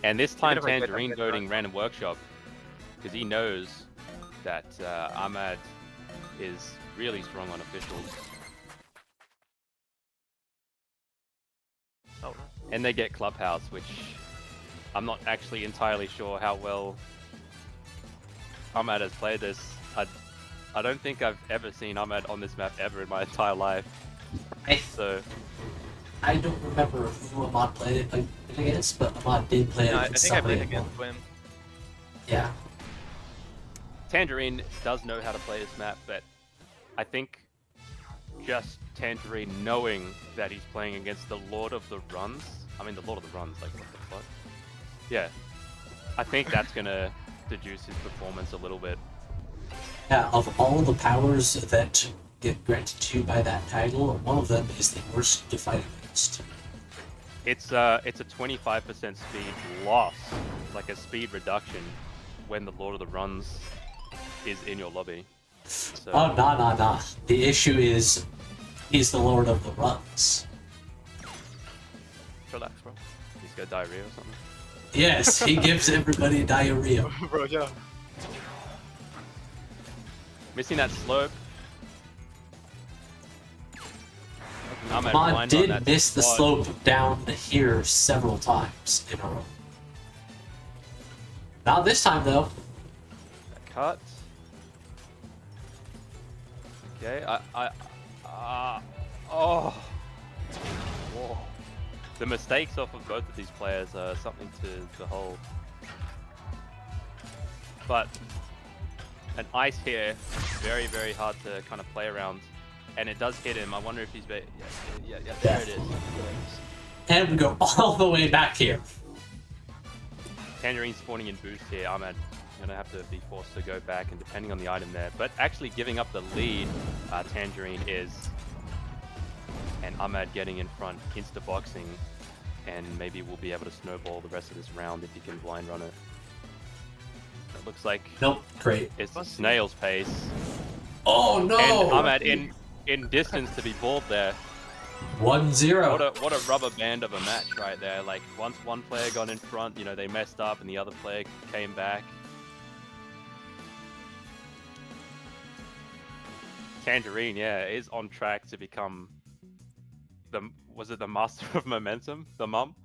And this time Tangerine voting Random Workshop because he knows that Ahmad is really strong on officials. Oh. And they get Clubhouse, which I'm not actually entirely sure how well Ahmad has played this. I don't think I've ever seen Ahmad on this map ever in my entire life. I don't remember who Ahmad played it against, but Ahmad did play it against somebody. I think I played against Wim. Yeah. Tangerine does know how to play this map, but I think just Tangerine knowing that he's playing against the Lord of the Runs. I mean, the Lord of the Runs, like, what the fuck? Yeah. I think that's gonna deduce his performance a little bit. Yeah, of all the powers that get granted to you by that title, one of them is the worst to fight against. It's a 25% speed loss, like a speed reduction, when the Lord of the Runs is in your lobby. So... Oh, nah. The issue is, he's the Lord of the Runs. Relax, bro. He's got diarrhea or something? Yes, he gives everybody diarrhea. Bro, yeah. Missing that slope. Ahmad did miss the slope down here several times in a row. Not this time, though. That cut. Okay, oh. Whoa. The mistakes off of both of these players are something to behold. But an ice here, very, very hard to kind of play around. And it does hit him. I wonder if he's... Yeah, there it is. And we go all the way back here. Tangerine spawning in boost here. Ahmad gonna have to be forced to go back, and depending on the item there. But actually giving up the lead, Tangerine is. And Ahmad getting in front, insta-boxing. And maybe we'll be able to snowball the rest of this round if he can blind run it. It looks like... Nope, great. It's a snail's pace. Oh no! And Ahmad in distance to be balled there. 1-0. What a rubber band of a match right there. Like, once one player got in front, you know, they messed up and the other player came back. Tangerine, yeah, is on track to become was it the master of momentum? The mum?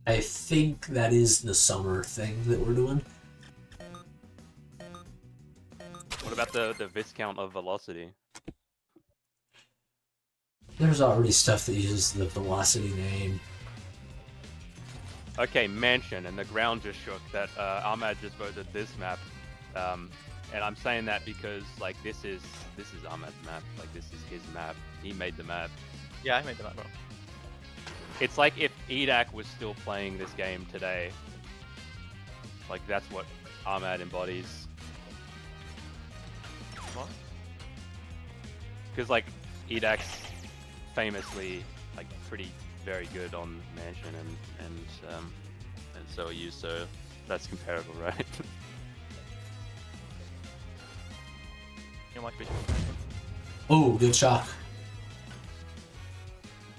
I think that is the summer thing that we're doing. What about the viscount of velocity? There's already stuff that uses the velocity name. Okay, mansion, and the ground just shook that Ahmad just voted this map. And I'm saying that because, like, this is Ahmad's map. Like, this is his map. He made the map. Yeah, I made the map, bro. It's like if Edak was still playing this game today. Like, that's what Ahmad embodies. What? Because, like, Edak's famously, like, very good on mansion, and so are you. So that's comparable, right? You might be. Oh, good shock.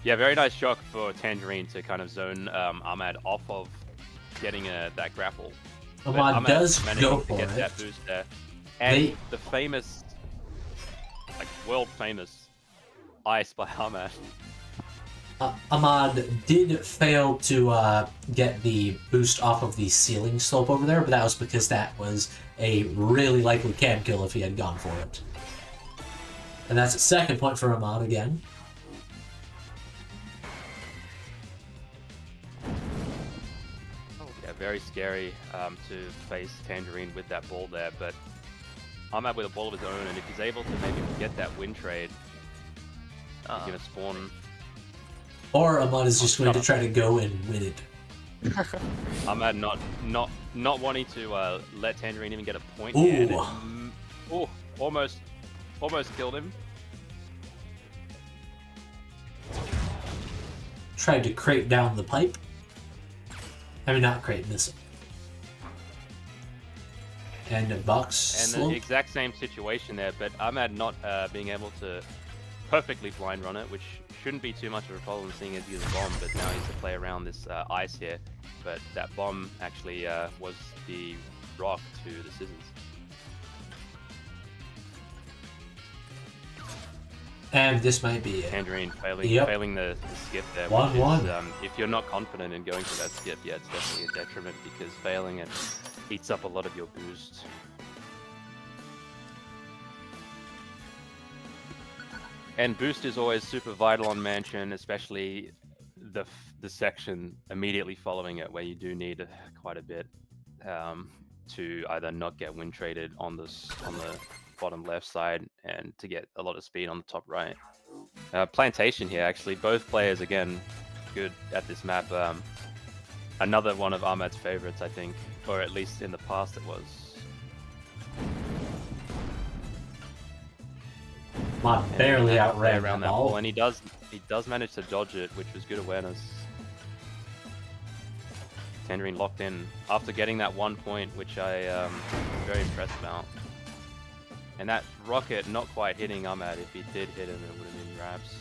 Yeah, very nice shock for Tangerine to kind of zone Ahmad off of getting that grapple. Ahmad does go for get it. that boost there. And the famous, like, world famous ice by Ahmad. Ahmad did fail to get the boost off of the ceiling slope over there, but that was because that was a really likely cam kill if he had gone for it. And that's a second point for Ahmad again. Yeah, very scary to face Tangerine with that ball there, but Ahmad with a ball of his own, and if he's able to maybe get that win trade, he's going to spawn. Or Ahmad is just going to try to go and win it. Ahmad not wanting to let Tangerine even get a point Ooh. here. Oh, almost killed him. Tried to crate down the pipe. I mean, not crate, miss it. And a box And slope. the exact same situation there, but Ahmad not being able to perfectly blind run it, which shouldn't be too much of a problem seeing as he has a bomb, but now he has to play around this ice here. But that bomb actually was the rock to the scissors. And this might be it. Tangerine failing, Yep. failing the skip there. 1-1. Which is, if you're not confident in going for that skip, yeah, it's definitely a detriment because failing it eats up a lot of your boost. And boost is always super vital on Mansion, especially the section immediately following it, where you do need quite a bit to either not get win traded on the bottom left side and to get a lot of speed on the top right. Plantation here, actually, both players again good at this map. Another one of Ahmad's favorites, I think, or at least in the past it was. Ahmad barely outran around that that ball. ball, and he does manage to dodge it, which was good awareness. Tangerine locked in after getting that 1 point, which I am very impressed about. And that rocket not quite hitting Ahmad. If he did hit him, it would have been wraps.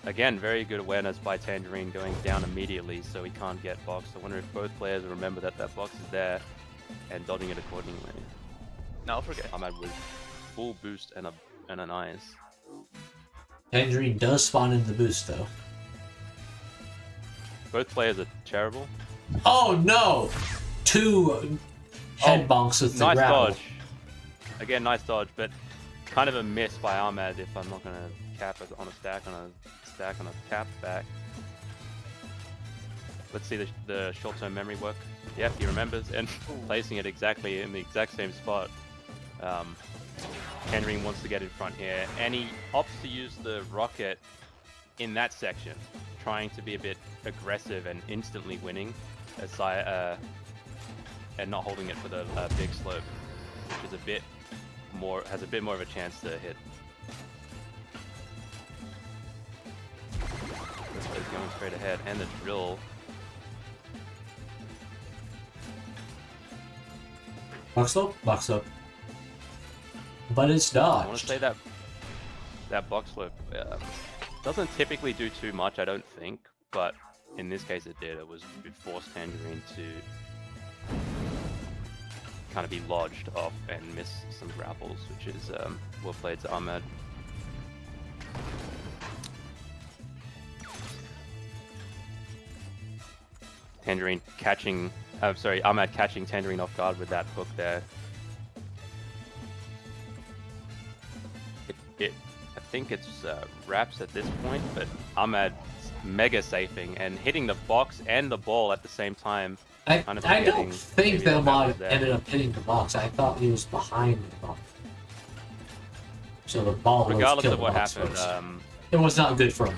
Again, very good awareness by Tangerine going down immediately so he can't get boxed. I wonder if both players remember that that box is there and dodging it accordingly. No, forget. Ahmad with full boost and an ice. Tangerine does spawn in the boost though. Both players are terrible. Oh no! Two head bonks with the Nice grapple. dodge. Again, nice dodge, but kind of a miss by Ahmad if I'm not going to cap it on a stack on a cap back. Let's see the short-term memory work. Yep, he remembers and placing it exactly in the exact same spot. Tangerine wants to get in front here, and he opts to use the rocket in that section, trying to be a bit aggressive and instantly winning, and not holding it for the big slope, which is has a bit more of a chance to hit. This guy's going straight ahead, and the drill. Box up. But it's dodged. I want to say that box slope doesn't typically do too much, I don't think, but in this case it did. It forced Tangerine to kind of be lodged off and miss some grapples, which is well played to Ahmad. Ahmad catching Tangerine off guard with that hook there. I think it's wraps at this point, but Ahmad mega safing and hitting the box and the ball at the same time. I Forgetting don't think maybe that that Ahmad was there. ended up hitting the box. I thought he was behind the box. So the ball was Regardless killed of what the box happened, first. It was not good for him.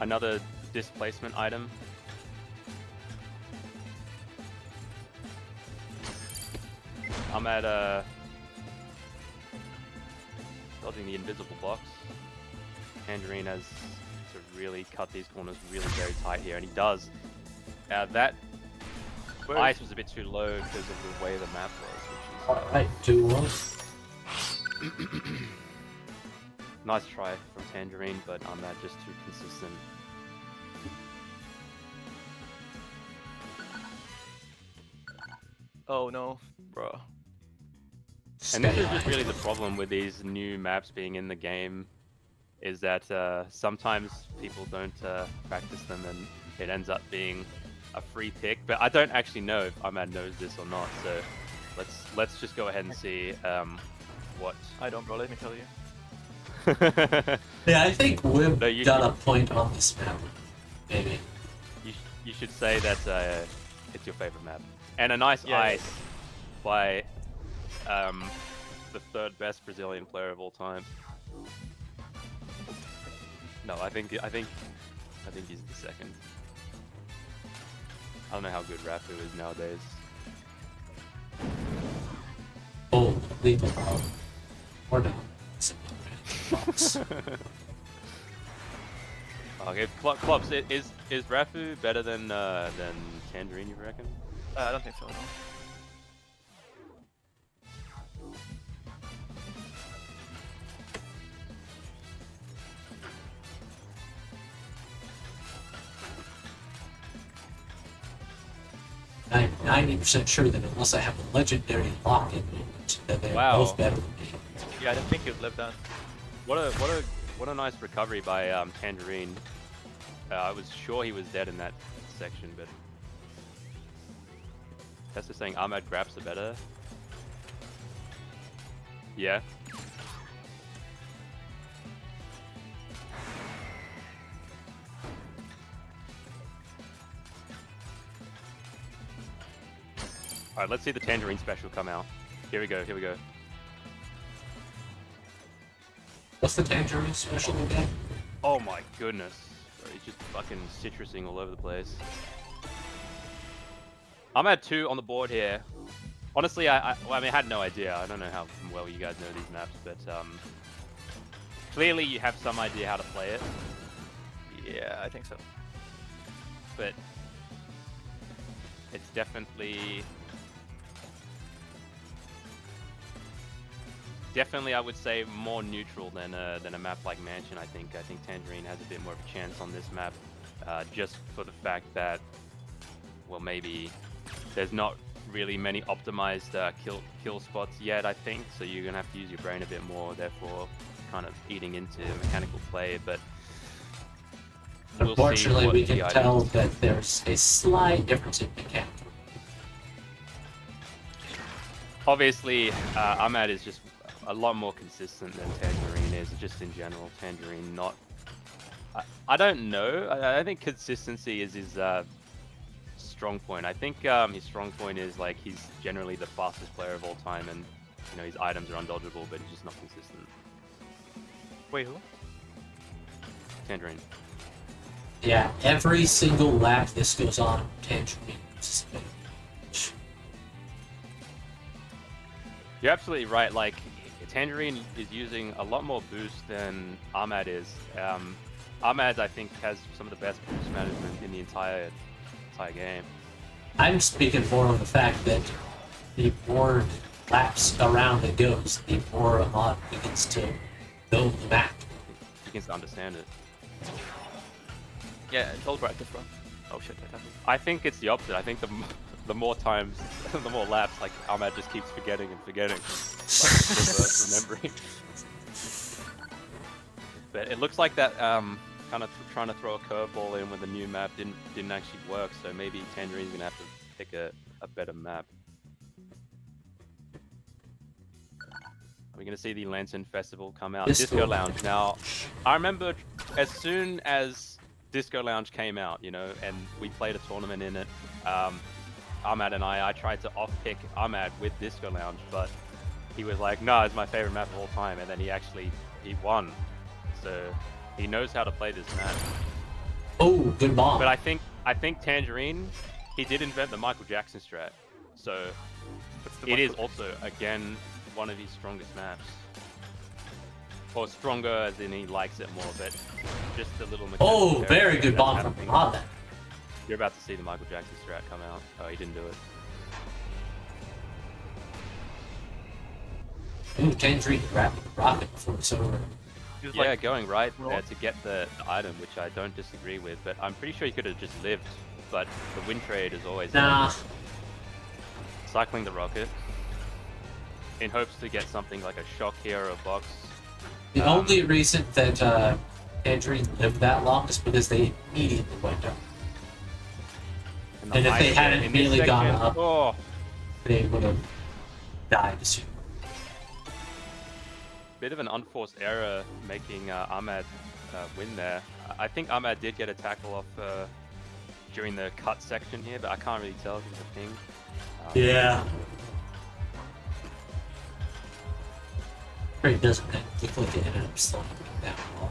another displacement item. Ahmad dodging the invisible box. Tangerine has to really cut these corners really very tight here, and he does. That ice was a bit too low because of the way the map was, which is Alright, 2-1. nice try from Tangerine, but Ahmad just too consistent. Oh no, bro. And this is just really the problem with these new maps being in the game, is that sometimes people don't practice them and it ends up being a free pick. But I don't actually know if Ahmad knows this or not, so let's just go ahead and see what. I don't, bro. Let me tell you. Yeah, I think we've No, you got should- a point on this map. Maybe. You should say that it's your favorite map. And a nice Yeah, yeah. ice by the third best Brazilian player of all time. No, I think he's the second. I don't know how good Rafu is nowadays. Oh, leave it out. Or no. Box. Okay, Klops, is Rafu better than Tangerine, you reckon? I don't think so, no. I'm 90% sure that unless I have a legendary lock-in moment, that they're Wow. both better than me. Yeah, I didn't think you'd live that. What a nice recovery by Tangerine. I was sure he was dead in that section, but Tessa's saying Ahmad grabs the better. Yeah. Alright, let's see the Tangerine special come out. Here we go, here we go. What's the Tangerine special again? Oh my goodness. Bro, he's just fucking citrusing all over the place. I'm at 2 on the board here. Honestly, I had no idea. I don't know how well you guys know these maps, but clearly you have some idea how to play it. Yeah, I think so. But it's definitely I would say more neutral than a map like Mansion. I think Tangerine has a bit more of a chance on this map, just for the fact that, well, maybe there's not really many optimized kill spots yet. I think so. You're gonna have to use your brain a bit more, therefore kind of eating into mechanical play. But we'll Unfortunately, see we can tell that there's a slight difference in mechanics. Obviously, Ahmad is just a lot more consistent than Tangerine is, just in general. Tangerine not... I don't know. I think consistency is his strong point. I think his strong point is, like, he's generally the fastest player of all time, and, you know, his items are undodgeable, but he's just not consistent. Wait, who? Tangerine. Yeah, every single lap this goes on, Tangerine. You're absolutely right. Like, Tangerine is using a lot more boost than Ahmad is. Ahmad, I think, has some of the best boost management in the entire game. I'm speaking more of the fact that the more laps around it goes, the more Ahmad begins to build the map. He begins to understand it. Yeah, it's all practice, bro. Oh shit, I think it's the opposite. I think the more times, the more laps, like, Ahmad just keeps forgetting and forgetting. Like, remembering. But it looks like that kind of trying to throw a curveball in with the new map didn't actually work, so maybe Tangerine's gonna have to pick a better map. We're gonna see the Lantern Festival come out. Disco Lounge. Now, I remember as soon as Disco Lounge came out, you know, and we played a tournament in it. Ahmad and I tried to off-pick Ahmad with Disco Lounge, but he was like, "No, it's my favorite map of all time," and then he won. So he knows how to play this map. Oh, good bomb. But I think Tangerine, he did invent the Michael Jackson strat, so it is also again one of his strongest maps. Or stronger as in he likes it more, but just a little mechanical. Oh, very good bomb from Ahmad. You're about to see the Michael Jackson strat come out. Oh, he didn't do it. Ooh, Tangerine grabbing the rocket before it's over. Yeah, like, going right there to get the item, which I don't disagree with, but I'm pretty sure he could have just lived, but the win trade is always Nah. cycling the rocket in hopes to get something like a shock here or a box. The only reason that Tangerine lived that long is because they immediately went up. And if they hadn't immediately gone up, they would have died soon. Bit of an unforced error making Ahmad win there. I think Ahmad did get a tackle off during the cut section here, but I can't really tell because of the ping. Yeah. It doesn't look like it ended up slowing down at all.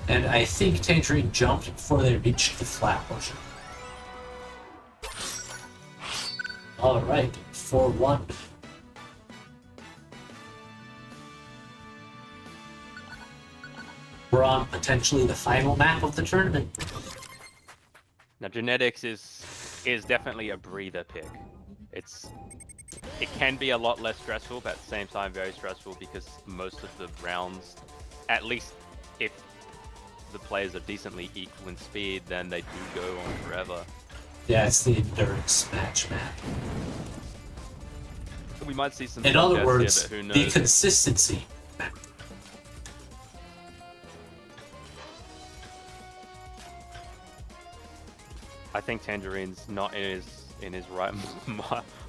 And I think Tangerine jumped before they reached the flat portion. Alright, 4-1. We're on potentially the final map of the tournament. Now, Genetics is definitely a breather pick. It can be a lot less stressful, but at the same time very stressful because most of the rounds, at least if the players are decently equal in speed, then they do go on forever. Yeah, it's the endurance match map. We might see some. In sudden other deaths words, here, but who the knows? consistency. I think Tangerine's not in his right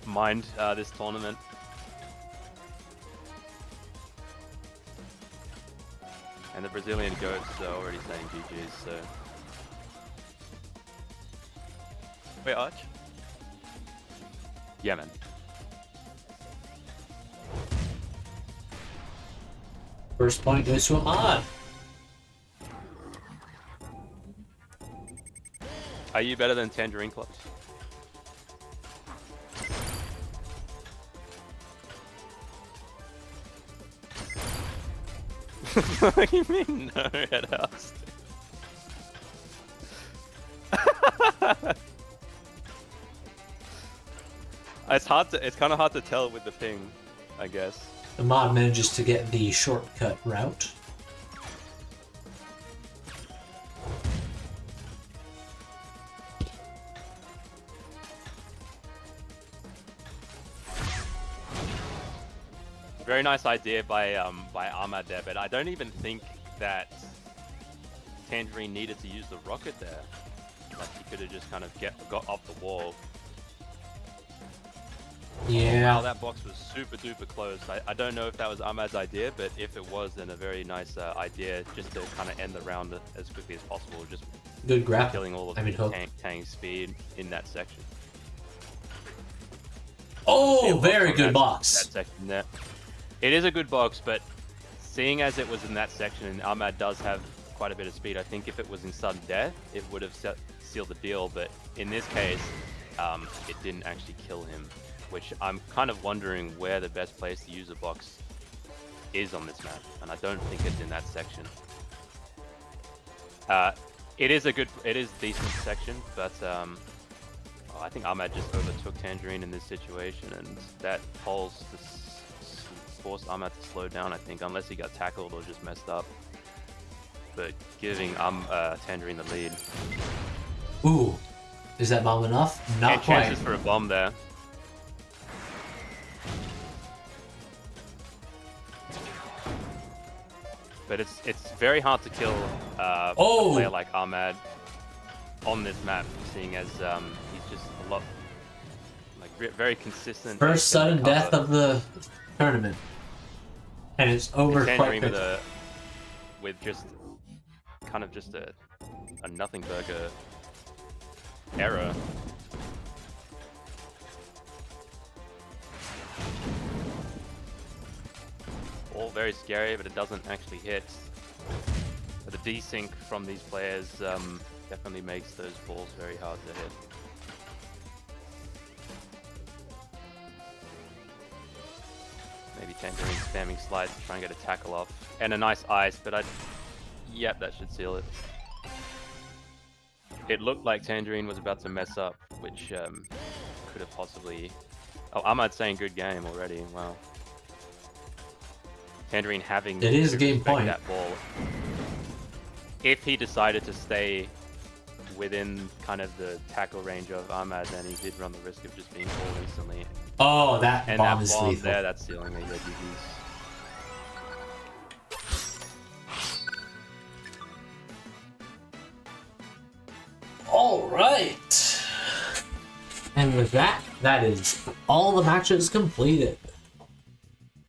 mind this tournament. And the Brazilian goats are already saying GG's, so Wait, Arch? yeah, man. First point goes to Ahmad. Are you better than Tangerine Clubs? What do you mean no, Headhouse? It's kind of hard to tell with the ping, I guess. Ahmad manages to get the shortcut route. Very nice idea by Ahmad there, but I don't even think that Tangerine needed to use the rocket there. Like he could have just kind of got off the wall. Yeah. Wow, that box was super duper close. I don't know if that was Ahmad's idea, but if it was, then a very nice idea just to kind of end the round as quickly as possible, just Good grab. killing all of the Tang speed in that section. Oh, very good box. That section there. It is a good box, but seeing as it was in that section and Ahmad does have quite a bit of speed, I think if it was in sudden death, it would have sealed the deal. But in this case, it didn't actually kill him, which I'm kind of wondering where the best place to use a box is on this map, and I don't think it's in that section. It is decent section, but I think Ahmad just overtook Tangerine in this situation, and that pulls forced Ahmad to slow down, I think, unless he got tackled or just messed up. But giving Tangerine the lead. Ooh, is that bomb enough? Not And quite. chances for a bomb there. But it's very hard to kill a player like Ahmad on this map, seeing as he's just a lot very consistent. First sudden death of the tournament, and it's over quite quickly. With just kind of just a nothing burger error. All very scary, but it doesn't actually hit. But the desync from these players definitely makes those balls very hard to hit. Maybe Tangerine spamming slides to try and get a tackle off. And a nice ice, but yep, that should seal it. It looked like Tangerine was about to mess up, which could have possibly... Oh, Ahmad's saying good game already, wow. Tangerine having it is a game point. That ball. If he decided to stay within kind of the tackle range of Ahmad, then he did run the risk of just being pulled instantly. Oh, that and bomb that is bomb lethal. there, that's sealing a GG's. All right. And with that, that is all the matches completed.